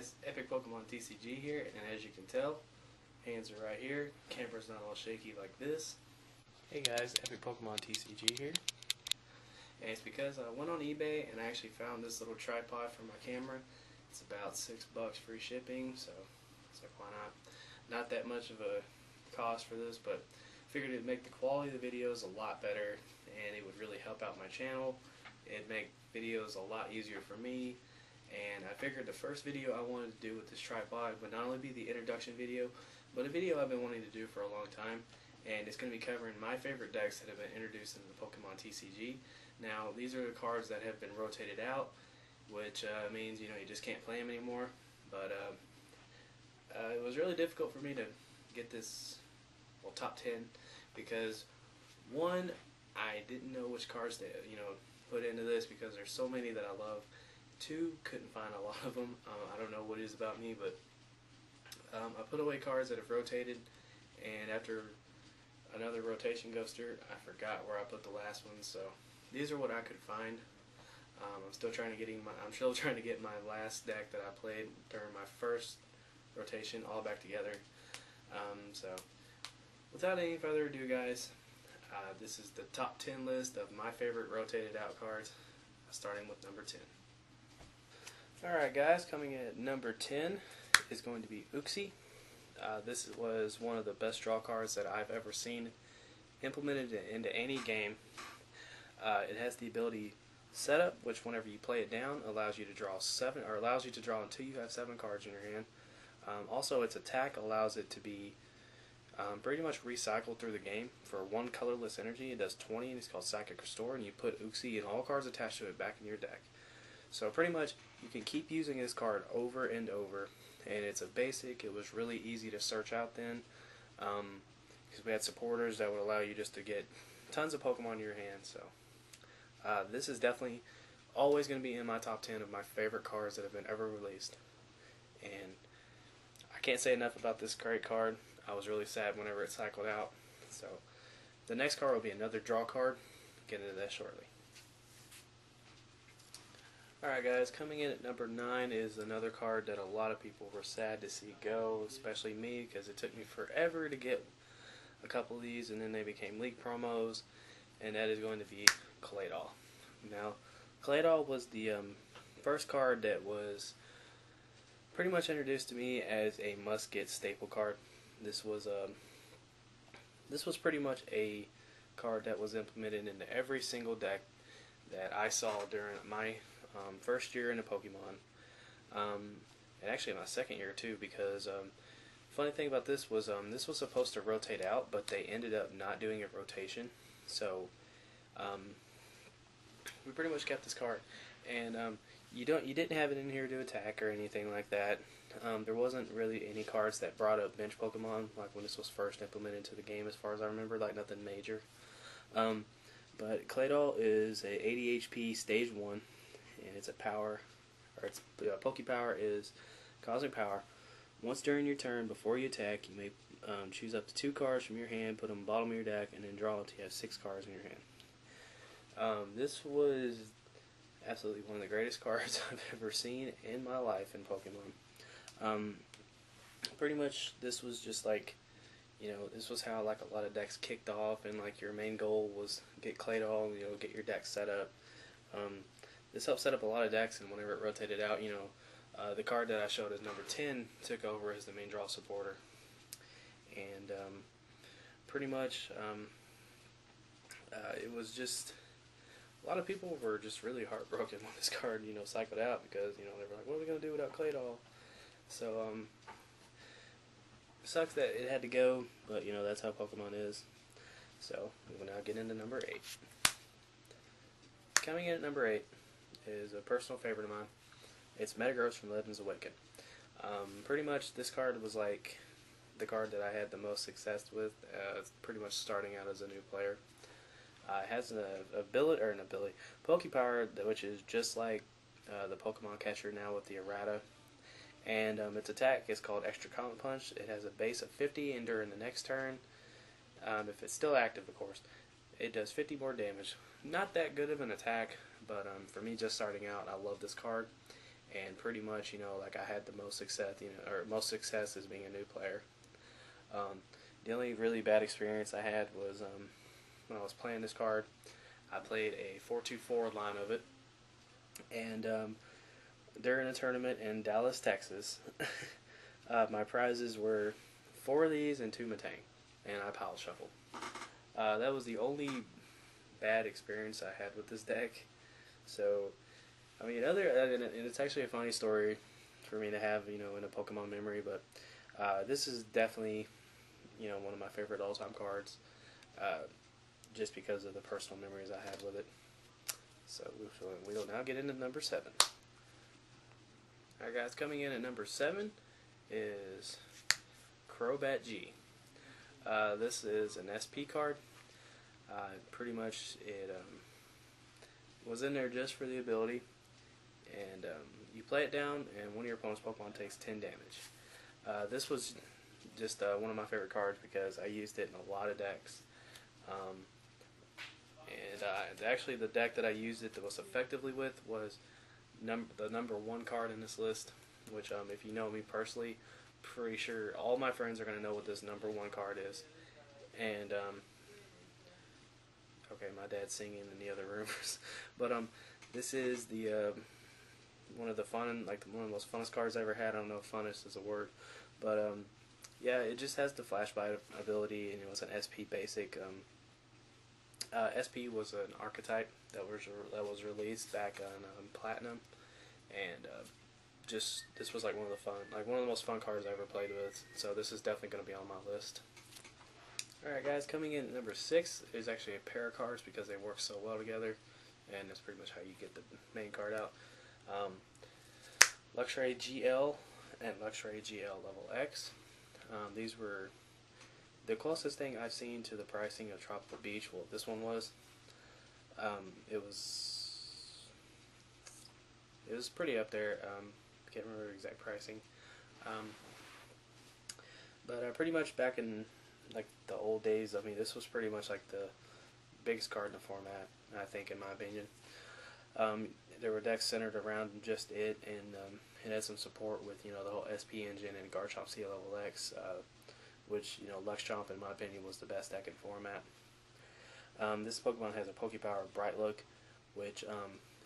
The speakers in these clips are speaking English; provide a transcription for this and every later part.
guys, Epic Pokemon TCG here, and as you can tell, hands are right here, camera's not all shaky like this. Hey guys, Epic Pokemon TCG here, and it's because I went on eBay and I actually found this little tripod for my camera. It's about $6 free shipping, so it's like, why not? Not that much of a cost for this, but figured it'd make the quality of the videos a lot better, and it would really help out my channel. It'd make videos a lot easier for me. And I figured the first video I wanted to do with this tripod would not only be the introduction video, but a video I've been wanting to do for a long time, and it's going to be covering my favorite decks that have been introduced into the Pokemon TCG. Now, these are the cards that have been rotated out, which means you just can't play them anymore. But it was really difficult for me to get this top 10 because one, I didn't know which cards to put into this because there's so many that I love. Two, couldn't find a lot of them. I don't know what it is about me, but I put away cards that have rotated, and after another rotation ghoster, I forgot where I put the last one. So these are what I could find. I'm still trying to get my last deck that I played during my first rotation all back together. So without any further ado, guys, this is the top 10 list of my favorite rotated out cards, starting with number 10. Alright guys, coming in at number 10 is going to be Uxie. This was one of the best draw cards that I've ever seen implemented into any game. It has the ability setup, which whenever you play it down allows you to draw until you have 7 cards in your hand. Also, its attack allows it to be pretty much recycled through the game. For one colorless energy, it does 20, and it's called Psychic Restore, and you put Uxie and all cards attached to it back in your deck. So pretty much you can keep using this card over and over, and it's a basic. It was really easy to search out then, because we had supporters that would allow you just to get tons of Pokemon in your hand. So this is definitely always going to be in my top 10 of my favorite cards that have been ever released, and I can't say enough about this great card. I was really sad whenever it cycled out. So the next card will be another draw card. Get into that shortly. Alright guys, coming in at number 9 is another card that a lot of people were sad to see go, especially me, because it took me forever to get a couple of these, and then they became league promos, and that is going to be Claydol. Now, Claydol was the first card that was pretty much introduced to me as a must-get staple card. This was pretty much a card that was implemented into every single deck that I saw during my first year into Pokemon, and actually my second year too, because funny thing about this was supposed to rotate out, but they ended up not doing a rotation, so we pretty much kept this card. And you didn't have it in here to attack or anything like that. There wasn't really any cards that brought up bench Pokemon like when this was first implemented into the game, as far as I remember, like nothing major. But Claydol is a 80 HP stage 1, and it's a power, or its Poke Power is Cosmic Power. Once during your turn, before you attack, you may choose up to 2 cards from your hand, put them in the bottom of your deck, and then draw until you have 6 cards in your hand. This was absolutely one of the greatest cards I've ever seen in my life in Pokemon. Pretty much this was just like, this was how like a lot of decks kicked off, and like your main goal was get Claydol, get your deck set up. This helped set up a lot of decks, and whenever it rotated out, the card that I showed as number 10 took over as the main draw supporter. And pretty much it was just, a lot of people were just really heartbroken when this card, cycled out, because, they were like, what are we going to do without Claydol? So, it sucks that it had to go, but, that's how Pokemon is. So, we will now get into number 8. Coming in at number 8 is a personal favorite of mine. It's Metagross from Legends Awaken. Pretty much this card was like the card that I had the most success with, pretty much starting out as a new player. It has an ability, Poke Power, which is just like the Pokemon Catcher now with the errata. And its attack is called Extra Comet Punch. It has a base of 50, and during the next turn, if it's still active, of course, it does 50 more damage. Not that good of an attack, but for me just starting out, I love this card. and pretty much, you know, like I had the most success, you know, or most success as being a new player. The only really bad experience I had was when I was playing this card. I played a 4-2-4 line of it, and during a tournament in Dallas, Texas, my prizes were 4 of these and 2 Matang, and I pile shuffled. That was the only bad experience I had with this deck. So, I mean, and it's actually a funny story for me to have, you know, in a Pokemon memory, but this is definitely, you know, one of my favorite all-time cards, just because of the personal memories I have with it. So we will now get into number 7. Alright guys, coming in at number 7 is Crobat G. This is an SP card. Pretty much it was in there just for the ability, and you play it down and one of your opponent's Pokemon takes 10 damage. This was just one of my favorite cards because I used it in a lot of decks. Actually the deck that I used it the most effectively with was the number 1 card in this list, which if you know me personally, pretty sure all my friends are going to know what this number 1 card is. And okay, my dad's singing in the other rooms. But this is the one of the one of the most funnest cards I ever had. I don't know if funnest is a word, but yeah, it just has the Flashbite ability, and it was an SP basic. SP was an archetype that was released back on Platinum, and just this was like one of the most fun cards I ever played with. So this is definitely going to be on my list. Alright guys, coming in at number 6 is actually a pair of cards because they work so well together, and that's pretty much how you get the main card out. Luxray GL and Luxray GL Level X. These were the closest thing I've seen to the pricing of Tropical Beach. Well, this one was. It was pretty up there. Can't remember the exact pricing. But pretty much back in like the old days, I mean, this was pretty much like the biggest card in the format, I think, in my opinion. There were decks centered around just it, and it had some support with, you know, the whole SP engine and Garchomp C Level X, which, you know, Luxchomp, in my opinion, was the best deck in format. This Pokemon has a Pokepower Bright Look, which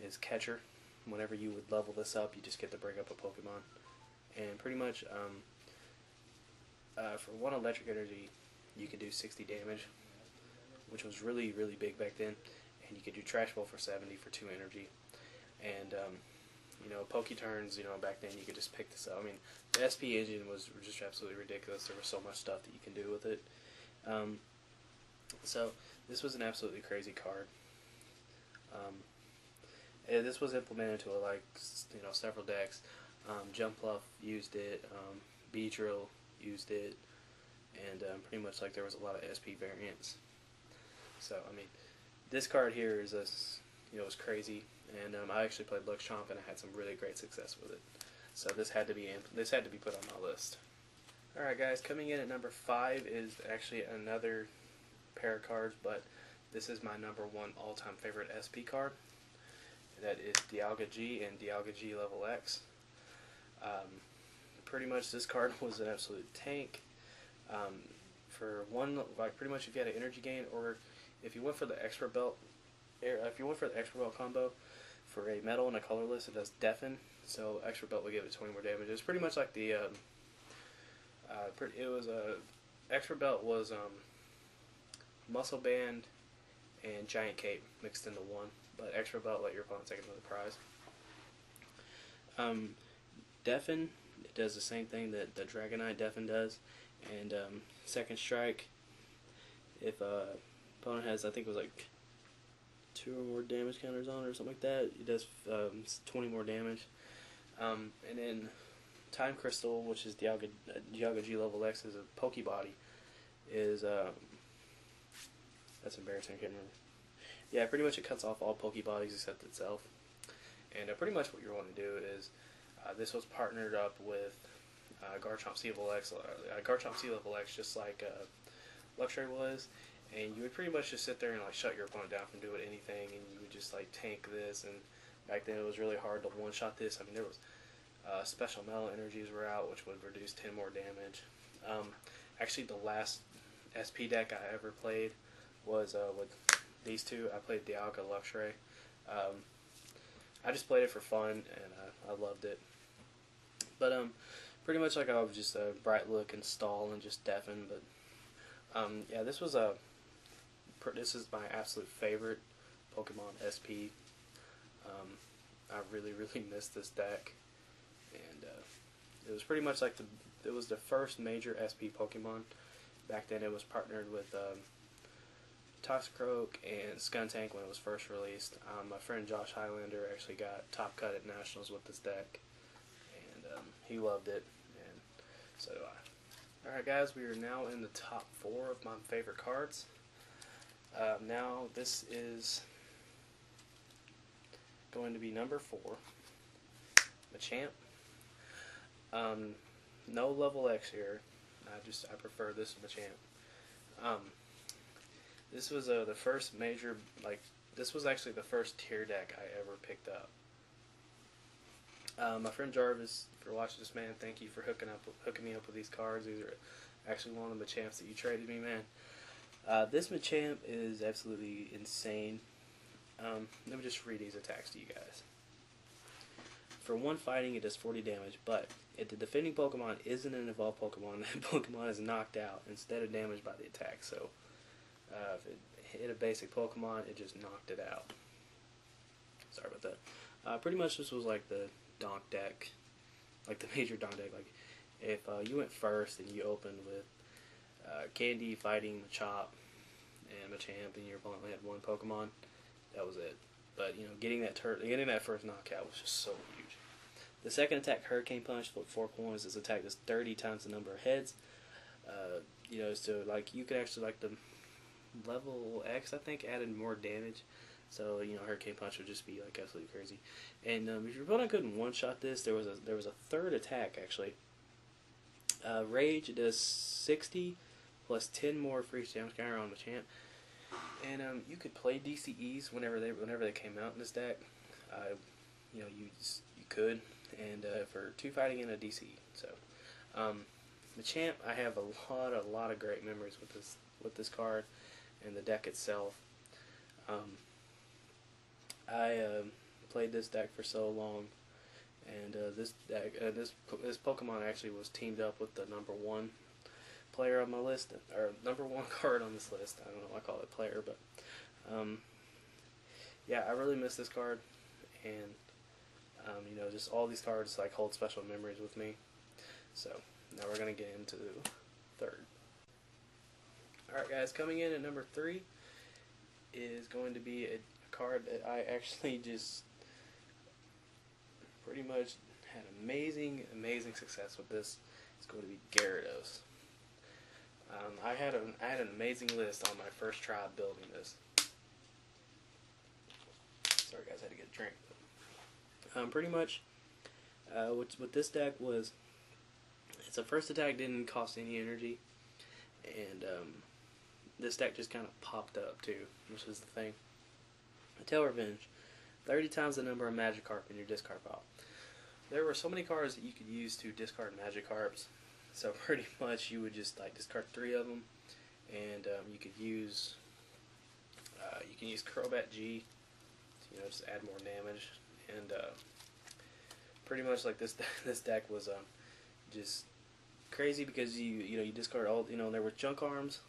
is Catcher. Whenever you would level this up, you just get to bring up a Pokemon. And pretty much, for 1 electric energy, you can do 60 damage, which was really, really big back then. And you could do Trash Ball for 70 for 2 energy. And, you know, Poketurns, you know, back then you could just pick this up. I mean, the SP engine was just absolutely ridiculous. There was so much stuff that you can do with it. So, this was an absolutely crazy card. And this was implemented to, like, you know, several decks. Jumpluff used it, Beedrill used it, and pretty much like there was a lot of SP variants. So I mean, this card here is was crazy, and I actually played Luxchomp and I had some really great success with it. So this had to be put on my list. All right, guys, coming in at number 5 is actually another pair of cards, but this is my number 1 all-time favorite SP card. That is Dialga G and Dialga G Level X. Pretty much this card was an absolute tank. For one, like pretty much if you had an energy gain, or if you went for the Expert Belt, combo, for a metal and a colorless, it does deafen. So Expert Belt would give it 20 more damage. It was pretty much like the Expert Belt was Muscle Band and Giant Cape mixed into one, but Expert Belt let your opponent take another prize. Deafen, it does the same thing that the Dragonite Deafen does, and Second Strike, if opponent has, I think it was like 2 or more damage counters on it or something like that, it does 20 more damage. And then Time Crystal, which is Dialga G Level X, is a Pokebody, is that's embarrassing, I can't remember. Yeah, pretty much it cuts off all Pokebodies except itself. And pretty much what you're wanting to do is, this was partnered up with Garchomp C Level X, just like Luxray was, and you would pretty much just sit there and like shut your opponent down from doing anything, and you would just like tank this. And back then it was really hard to one-shot this. I mean, there was Special metal energies were out, which would reduce 10 more damage. Actually, the last SP deck I ever played was with these two. I played Dialga Luxray. I just played it for fun, and I loved it. But pretty much like I was just a bright look and stall and just deafen. But yeah, this is my absolute favorite Pokemon SP. I really missed this deck, and it was pretty much like it was the first major SP Pokemon. Back then, it was partnered with Toxicroak and Skuntank when it was first released. My friend Josh Highlander actually got top cut at Nationals with this deck, and he loved it, and so do I. Alright guys, we are now in the top 4 of my favorite cards. Now this is going to be number 4, Machamp. No level X here. I prefer this Machamp. This was the first major, this was actually the first tier deck I ever picked up. My friend Jarvis, if you're watching this, man, thank you for hooking me up with these cards. These are actually one of the Machamps that you traded me, man. This Machamp is absolutely insane. Let me just read these attacks to you guys. For 1 fighting, it does 40 damage, but if the defending Pokemon isn't an evolved Pokemon, that Pokemon is knocked out instead of damaged by the attack. So, if it hit a basic Pokemon, it just knocked it out. Sorry about that. Pretty much this was like the donk deck, like the major donk deck. Like, if you went first and you opened with Candy fighting Machop and Machamp, and your opponent only had 1 Pokemon, that was it. But you know, getting that first knockout was just so huge. The second attack, Hurricane Punch, flip 4 coins. This attack does 30 times the number of heads. You know, so like you could actually like the level X, I think, added more damage. So you know, Hurricane Punch would just be like absolutely crazy. And if your opponent couldn't one-shot this, there was a third attack actually. Rage, it does 60 plus 10 more free damage counter on Machamp. And you could play DCEs whenever they came out in this deck. You know, you could, and for 2 fighting in a DCE. So Machamp, I have a lot of great memories with this card and the deck itself. I played this deck for so long, and this Pokemon actually was teamed up with the #1 player on my list, or #1 card on this list. I don't know why I call it player, but yeah, I really miss this card, and you know, just all these cards like hold special memories with me. So now we're gonna get into 3rd. Alright guys, coming in at number 3 is going to be a card that I actually just pretty much had amazing success with. This it's going to be Gyarados. I had an amazing list on my first try building this. Sorry guys, I had to get a drink. Pretty much what this deck was, its first attack didn't cost any energy, and this deck just kind of popped up too, which is the thing. Tail Revenge, 30 times the number of Magikarp in your discard pile. There were so many cards that you could use to discard Magikarps, so pretty much you would just like discard 3 of them, and you can use Crobat G, to, you know, just add more damage, and pretty much like this deck was just crazy because you discard all, you know, there were Junk Arms,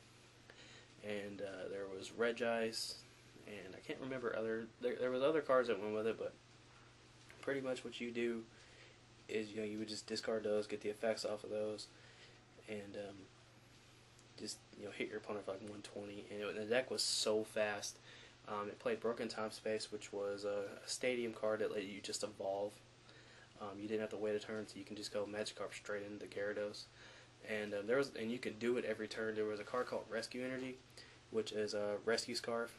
and there was Regice, and I can't remember there was other cards that went with it, but pretty much what you do is, you know, you would just discard those, get the effects off of those, and just, you know, hit your opponent for like 120. And the deck was so fast. It played Broken Time Space, which was a stadium card that let you just evolve. You didn't have to wait a turn, so you can just go Magikarp straight into Gyarados. And you could do it every turn. There was a card called Rescue Energy, which is a Rescue Scarf.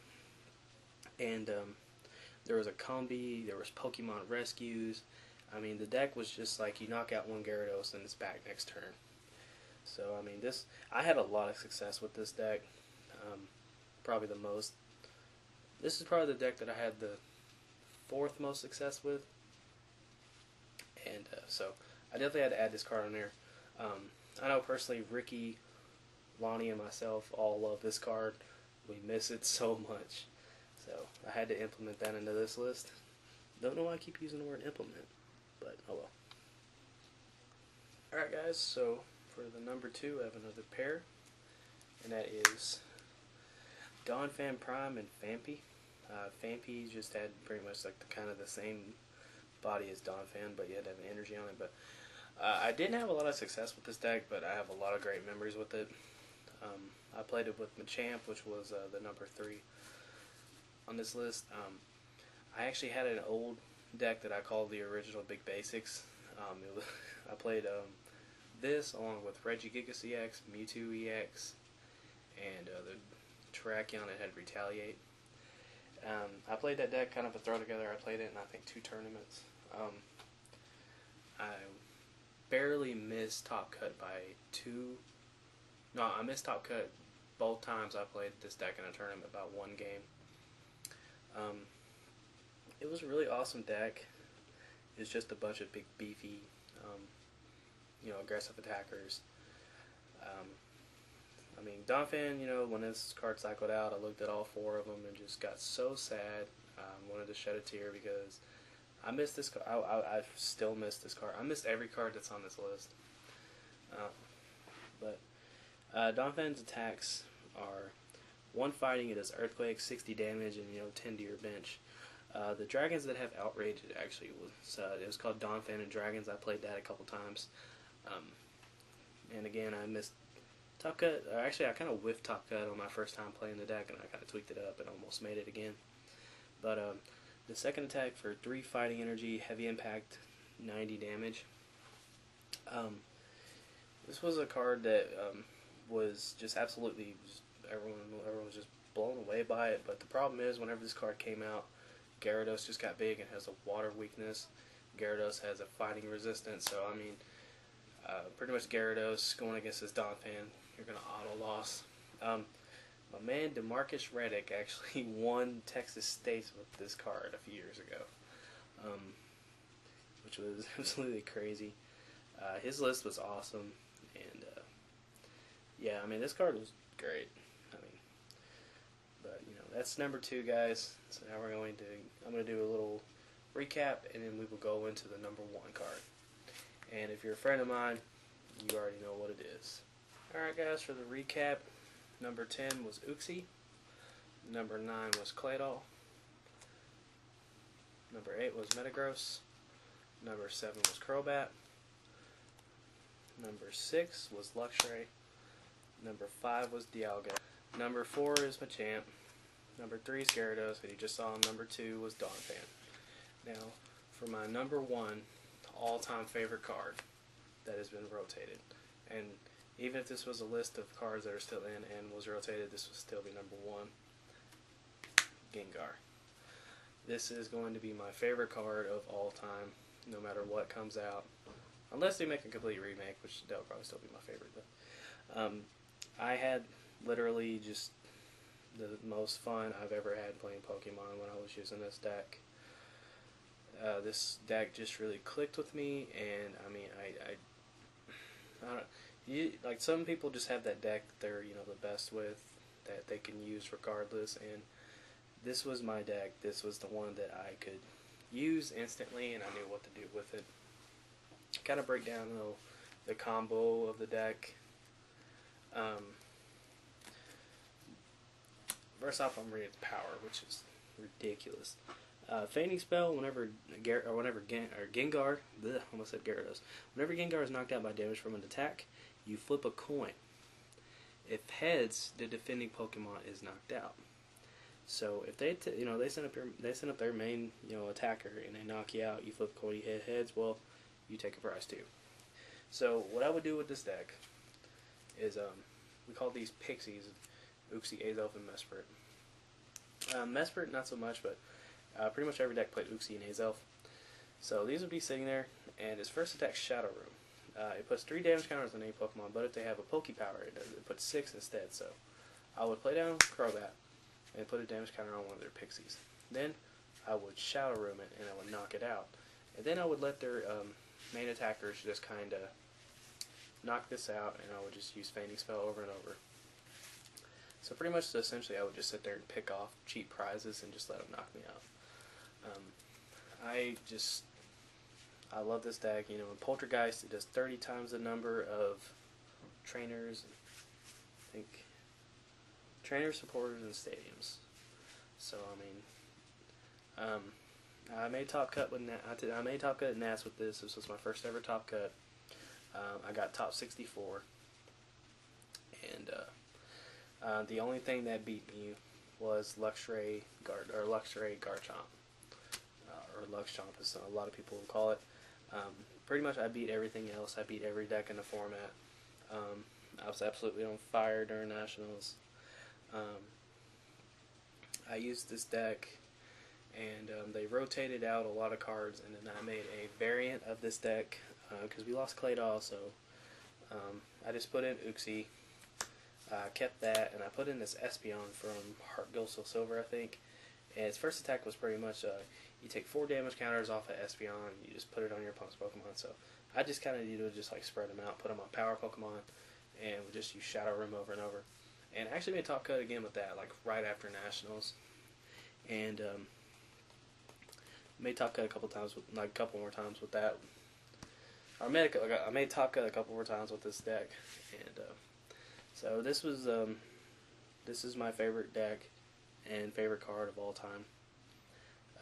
And there was a Combi, there was Pokemon Rescues. I mean, the deck was just like, you knock out one Gyarados and it's back next turn. So, I mean, I had a lot of success with this deck. Probably the most. This is probably the deck that I had the 4th most success with. and so I definitely had to add this card on there. I know personally Ricky, Lonnie, and myself all love this card. We miss it so much, so I had to implement that into this list. Don't know why I keep using the word implement, but oh well. Alright guys, so for the number 2 I have another pair, and that is Donphan Prime and Phanpy. Phanpy just had pretty much like kind of the same body as Donphan, but you had to have an energy on it. But I didn't have a lot of success with this deck, but I have a lot of great memories with it. I played it with Machamp, which was the number 3 on this list. I actually had an old deck that I called the original Big Basics. I played this along with Regigigas EX, Mewtwo EX, and the Terrakion that had Retaliate. I played that deck kind of a throw together. I played it in I think 2 tournaments. I barely missed Top Cut by 2. No, I missed Top Cut both times I played this deck in a tournament, about 1 game. It was a really awesome deck. It's just a bunch of big, beefy, aggressive attackers. I mean, Donphan, when this card cycled out, I looked at all 4 of them and just got so sad. Wanted to shed a tear because I missed this card. I still miss this card. I missed every card that's on this list. But Donphan's attacks are 1 fighting, it does Earthquake, 60 damage, and 10 to your bench. The dragons that have Outrage, it was called Donphan and Dragons. I played that a couple times. And again, I missed Top Cut. Actually, I kind of whiffed Top Cut on my first time playing the deck, and I kind of tweaked it up and almost made it again. But the second attack for 3 fighting energy, heavy impact, 90 damage. This was a card that was just absolutely, everyone was just blown away by it. But the problem is, whenever this card came out, Gyarados just got big and has a water weakness. Gyarados has a fighting resistance, so I mean, pretty much Gyarados going against this Donphan, you're going to auto-loss. My man DeMarcus Reddick actually won Texas State with this card a few years ago, which was absolutely crazy. His list was awesome, and yeah, I mean, this card was great. I mean, but that's number 2, guys. So now I'm going to do a little recap, and then we will go into the number 1 card. And if you're a friend of mine, you already know what it is. Alright guys, for the recap, number 10 was Uxie, number 9 was Claydol, number 8 was Metagross, number 7 was Crobat, number 6 was Luxray, number 5 was Dialga, number 4 is Machamp, number 3 is Gyarados, and you just saw him, number 2 was Donphan. Now, for my number 1 all-time favorite card that has been rotated, and even if this was a list of cards that are still in and was rotated, this would still be number 1, Gengar. This is going to be my favorite card of all time, no matter what comes out, unless they make a complete remake, which that'll probably still be my favorite. But I had literally just the most fun I've ever had playing Pokemon when I was using this deck. This deck just really clicked with me, and I mean, I don't. Like some people just have that deck that they're the best with, that they can use regardless, and this was my deck. This was the one that I could use instantly, and I knew what to do with it. Kind of break down the combo of the deck. First off, I'm reading power, which is ridiculous. Fainting spell, whenever Gengar, almost said Gyarados. Whenever Gengar is knocked out by damage from an attack, you flip a coin. If heads, the defending Pokemon is knocked out. So if they send up their main attacker and they knock you out, you flip a coin, you hit heads. Well, you take a prize too. So what I would do with this deck is we call these Pixies, Uxie, Azelf, and Mesprit. Mesprit not so much, but pretty much every deck played Uxie and Azelf. So these would be sitting there, and his first attack, Shadow Room. It puts 3 damage counters on any Pokemon, but if they have a Poke Power, it puts 6 instead. So I would play down Crobat and put a damage counter on one of their Pixies. Then I would Shadow Room it, and I would knock it out. And then I would let their main attacker should just kind of knock this out, and I would just use Feigning Spell over and over. So pretty much, essentially, I would just sit there and pick off cheap prizes and just let them knock me out. I love this deck. You know, in Poltergeist, it does 30 times the number of trainers, I think, trainers, supporters, and stadiums. So I mean, I made top cut with I made top cut at NAS with this. This was my first ever top cut. I got top 64, and the only thing that beat me was Luxray Garchomp, or Lux Chomp, as a lot of people will call it. Pretty much, I beat everything else. I beat every deck in the format. I was absolutely on fire during Nationals. I used this deck, and they rotated out a lot of cards, and then I made a variant of this deck because we lost Claydol, so I just put in Uxie, kept that, and I put in this Espeon from Heart Gold Soul Silver, I think. And its first attack was pretty much you take 4 damage counters off of Espeon, and you just put it on your opponent's Pokemon. So I just kind of need to just like spread them out, put them on power Pokemon, and we just use Shadow Rim over and over. And I actually made top cut again with that, like right after Nationals, and made top cut a couple times with, like a couple more times with that. I made top cut a couple more times with this deck, and so this is my favorite deck and favorite card of all time.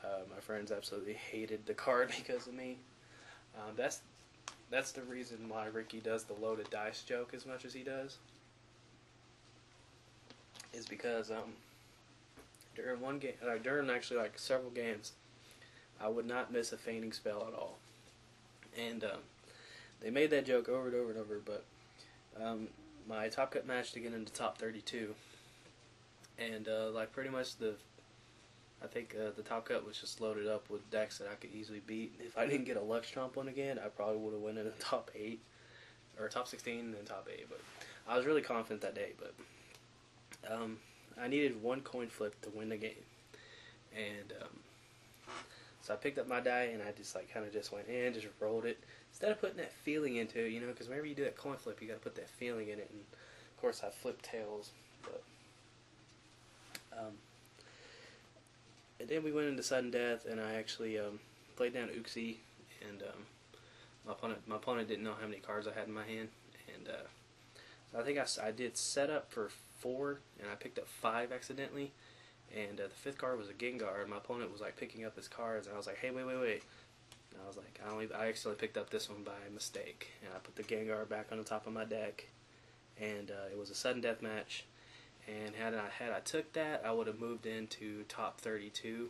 My friends absolutely hated the card because of me. That's the reason why Ricky does the loaded dice joke as much as he does. Is because during one game, during actually like several games, I would not miss a Feigning Spell at all, and they made that joke over and over and over. But my top cut match to get into top 32, and like pretty much I think the top cut was just loaded up with decks that I could easily beat. If I didn't get a Lux Chomp one again, I probably would have went in the top 8 or top 16 and then top 8. But I was really confident that day, but. I needed one coin flip to win the game, and so I picked up my die and I just like kind of just went in, just rolled it instead of putting that feeling into it, you know, because whenever you do that coin flip, you got to put that feeling in it. And of course, I flipped tails, but and then we went into sudden death, and I actually played down Uxie, and my opponent didn't know how many cards I had in my hand, and so I think I did set up for 4, and I picked up 5 accidentally, and the 5th card was a Gengar, and my opponent was like picking up his cards, and I was like, hey, wait, and I was like, I actually picked up this one by mistake, and I put the Gengar back on the top of my deck, and it was a sudden death match, and had I took that, I would have moved into top 32,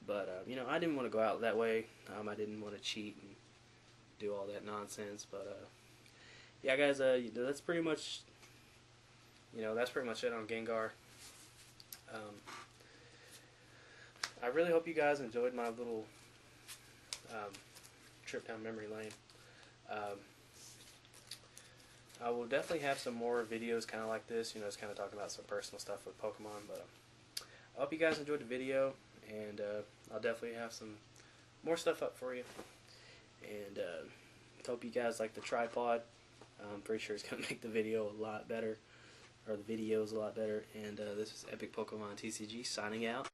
but you know, I didn't want to go out that way. I didn't want to cheat and do all that nonsense, but yeah, guys, that's pretty much. That's pretty much it on Gengar. I really hope you guys enjoyed my little trip down memory lane. I will definitely have some more videos kind of like this, just kind of talking about some personal stuff with Pokemon, but I hope you guys enjoyed the video, and I'll definitely have some more stuff up for you, and hope you guys like the tripod. I'm pretty sure it's going to make the video a lot better, or the videos a lot better, and this is Epic Pokemon TCG signing out.